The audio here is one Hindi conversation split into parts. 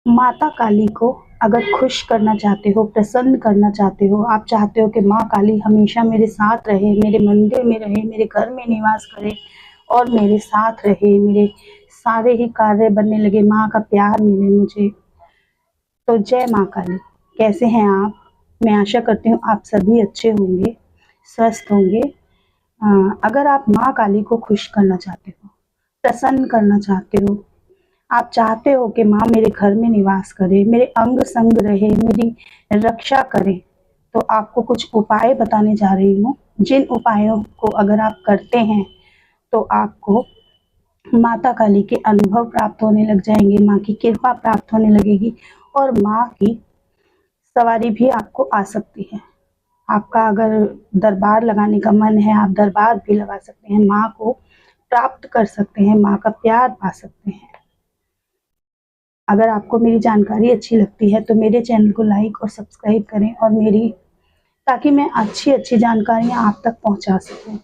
माता काली को अगर खुश करना चाहते हो, प्रसन्न करना चाहते हो, आप चाहते हो कि माँ काली हमेशा मेरे साथ रहे, मेरे मंदिर में रहे, मेरे घर में निवास करे और मेरे साथ रहे, मेरे सारे ही कार्य बनने लगे, माँ का प्यार मिले मुझे। तो जय माँ काली। कैसे हैं आप? मैं आशा करती हूँ आप सभी अच्छे होंगे, स्वस्थ होंगे। अगर आप माँ काली को खुश करना चाहते हो, प्रसन्न करना चाहते हो, आप चाहते हो कि माँ मेरे घर में निवास करे, मेरे अंग संग रहे, मेरी रक्षा करे, तो आपको कुछ उपाय बताने जा रही हूँ। जिन उपायों को अगर आप करते हैं तो आपको माता काली के अनुभव प्राप्त होने लग जाएंगे, माँ की कृपा प्राप्त होने लगेगी और माँ की सवारी भी आपको आ सकती है। आपका अगर दरबार लगाने का मन है, आप दरबार भी लगा सकते हैं, माँ को प्राप्त कर सकते हैं, माँ का प्यार पा सकते हैं। अगर आपको मेरी जानकारी अच्छी लगती है तो मेरे चैनल को लाइक और सब्सक्राइब करें और मेरी ताकि मैं अच्छी अच्छी जानकारियाँ आप तक पहुँचा सकूँ।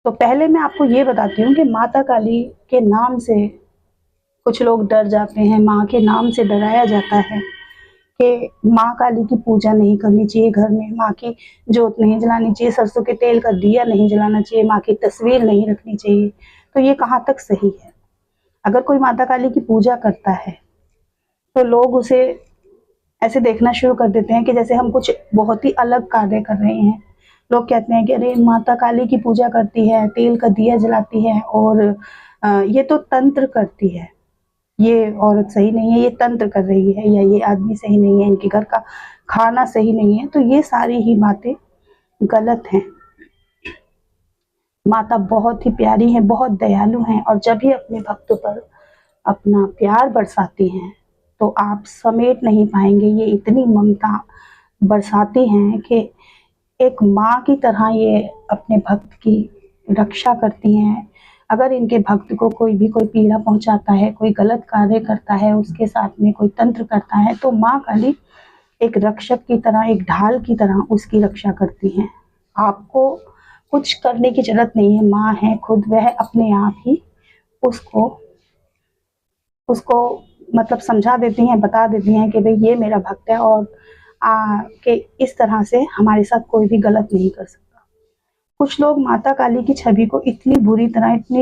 तो पहले मैं आपको ये बताती हूँ कि माता काली के नाम से कुछ लोग डर जाते हैं, माँ के नाम से डराया जाता है कि माँ काली की पूजा नहीं करनी चाहिए, घर में माँ की जोत नहीं जलानी चाहिए, सरसों के तेल का दिया नहीं जलाना चाहिए, माँ की तस्वीर नहीं रखनी चाहिए। तो ये कहाँ तक सही है? अगर कोई माता काली की पूजा करता है तो लोग उसे ऐसे देखना शुरू कर देते हैं कि जैसे हम कुछ बहुत ही अलग कार्य कर रहे हैं। लोग कहते हैं कि अरे माता काली की पूजा करती है, तेल का दिया जलाती है और ये तो तंत्र करती है, ये औरत सही नहीं है, ये तंत्र कर रही है, या ये आदमी सही नहीं है, इनके घर का खाना सही नहीं है। तो ये सारी ही बातें गलत हैं। माता बहुत ही प्यारी हैं, बहुत दयालु हैं और जब भी अपने भक्तों पर अपना प्यार बरसाती हैं तो आप समेट नहीं पाएंगे। ये इतनी ममता बरसाती हैं कि एक माँ की तरह ये अपने भक्त की रक्षा करती हैं। अगर इनके भक्त को कोई पीड़ा पहुंचाता है, कोई गलत कार्य करता है, उसके साथ में कोई तंत्र करता है, तो माँ काली एक रक्षक की तरह, एक ढाल की तरह उसकी रक्षा करती हैं। आपको कुछ करने की जरूरत नहीं है, माँ है खुद, वह अपने आप ही उसको उसको मतलब समझा देती हैं, बता देती हैं कि भाई ये मेरा भक्त है और कि इस तरह से हमारे साथ कोई भी गलत नहीं कर सकता। कुछ लोग माता काली की छवि को इतनी बुरी तरह, इतनी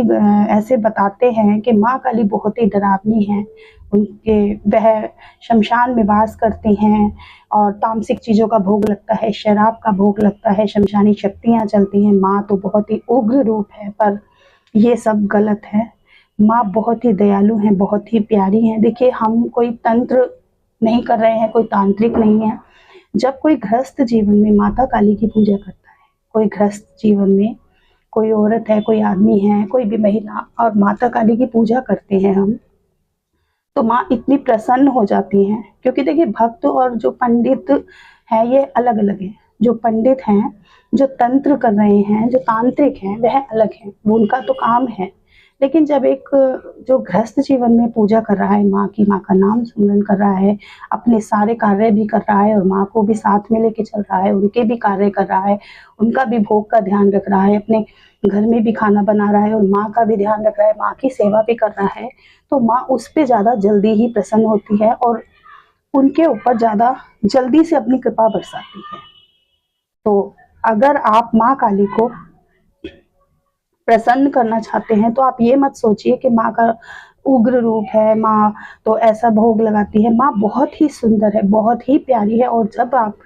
ऐसे बताते हैं कि माँ काली बहुत ही डरावनी है, उनके वह शमशान में वास करती हैं और तामसिक चीज़ों का भोग लगता है, शराब का भोग लगता है, शमशानी शक्तियाँ चलती हैं। माँ तो बहुत ही उग्र रूप है, पर ये सब गलत है। माँ बहुत ही दयालु हैं, बहुत ही प्यारी हैं। देखिए, हम कोई तंत्र नहीं कर रहे हैं, कोई तांत्रिक नहीं है। जब कोई गृहस्थ जीवन में माता काली की पूजा करता है, कोई गृहस्थ जीवन में कोई औरत है, कोई आदमी है, कोई भी महिला और माता काली की पूजा करते हैं हम, तो माँ इतनी प्रसन्न हो जाती हैं। क्योंकि देखिए, भक्त और जो पंडित है ये अलग अलग है। जो पंडित हैं, जो तंत्र कर रहे हैं, जो तांत्रिक हैं, वह अलग है, वो उनका तो काम है। लेकिन जब एक जो गृहस्थ जीवन में पूजा कर रहा है, माँ की, माँ का नाम सुमरन कर रहा है, अपने सारे कार्य भी कर रहा है और माँ को भी साथ में लेके चल रहा है, उनके भी कार्य कर रहा है, उनका भी भोग का ध्यान रख रहा है, अपने घर में भी खाना बना रहा है और माँ का भी ध्यान रख रहा है, माँ की सेवा भी कर रहा है, तो माँ उस पे ज़्यादा जल्दी ही प्रसन्न होती है और उनके ऊपर ज़्यादा जल्दी से अपनी कृपा बरसाती है। तो अगर आप माँ काली को प्रसन्न करना चाहते हैं तो आप ये मत सोचिए कि माँ का उग्र रूप है, माँ तो ऐसा भोग लगाती है। माँ बहुत ही सुंदर है, बहुत ही प्यारी है और जब आप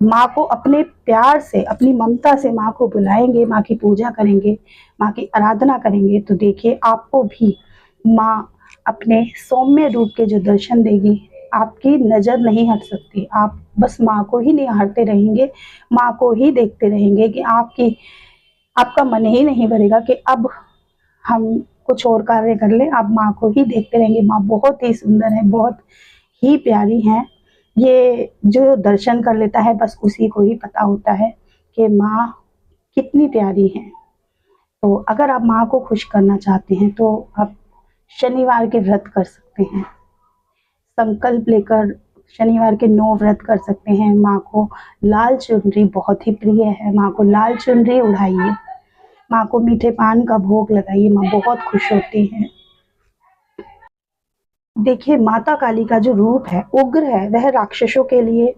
माँ को अपने प्यार से, अपनी ममता से माँ को बुलाएंगे, माँ की पूजा करेंगे, माँ की आराधना करेंगे, तो देखिए आपको भी माँ अपने सौम्य रूप के जो दर्शन देगी, आपकी नज़र नहीं हट सकती। आप बस माँ को ही निहारते रहेंगे, माँ को ही देखते रहेंगे कि आपका मन ही नहीं भरेगा कि अब हम कुछ और कार्य कर लें। आप माँ को ही देखते रहेंगे। माँ बहुत ही सुंदर है, बहुत ही प्यारी हैं। ये जो दर्शन कर लेता है बस उसी को ही पता होता है कि माँ कितनी प्यारी है। तो अगर आप माँ को खुश करना चाहते हैं तो आप शनिवार के व्रत कर सकते हैं। संकल्प लेकर शनिवार के 9 व्रत कर सकते हैं। माँ को लाल चुनरी बहुत ही प्रिय है, माँ को लाल चुनरी उड़ाइए, माँ को मीठे पान का भोग लगाइए, माँ बहुत खुश होती हैं। देखिए, माता काली का जो रूप है, उग्र है, वह राक्षसों के लिए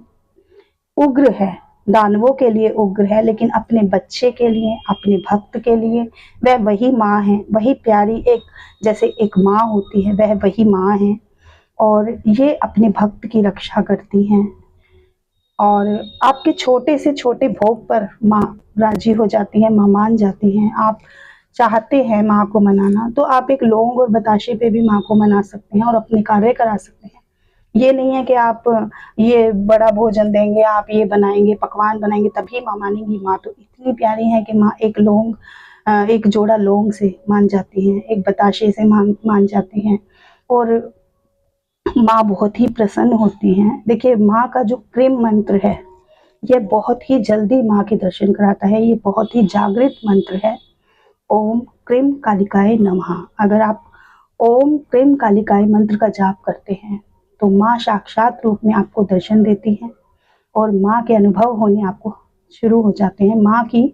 उग्र है, दानवों के लिए उग्र है, लेकिन अपने बच्चे के लिए, अपने भक्त के लिए वह वही माँ है, वही प्यारी एक, जैसे एक माँ होती है, वह वही माँ है। और ये अपने भक्त की रक्षा करती हैं। और आपके छोटे से छोटे भोग पर माँ राजी हो जाती हैं, माँ मान जाती हैं। आप चाहते हैं माँ को मनाना, तो आप एक लौंग और बताशे पे भी माँ को मना सकते हैं और अपने कार्य करा सकते हैं। ये नहीं है कि आप ये बड़ा भोजन देंगे, आप ये बनाएंगे, पकवान बनाएंगे तभी माँ मानेंगी। माँ तो इतनी प्यारी है कि माँ एक लौंग, एक जोड़ा लौंग से मान जाती हैं, एक बताशे से मान जाती हैं। और माँ बहुत ही प्रसन्न होती हैं। देखिए, माँ का जो प्रेम मंत्र है, ये बहुत ही जल्दी माँ के दर्शन कराता है। ये बहुत ही जागृत मंत्र है, ओम क्रीम कालिकाय नमः। अगर आप ओम क्रीम कालिकाय मंत्र का जाप करते हैं तो माँ साक्षात रूप में आपको दर्शन देती हैं और माँ के अनुभव होने आपको शुरू हो जाते हैं। माँ की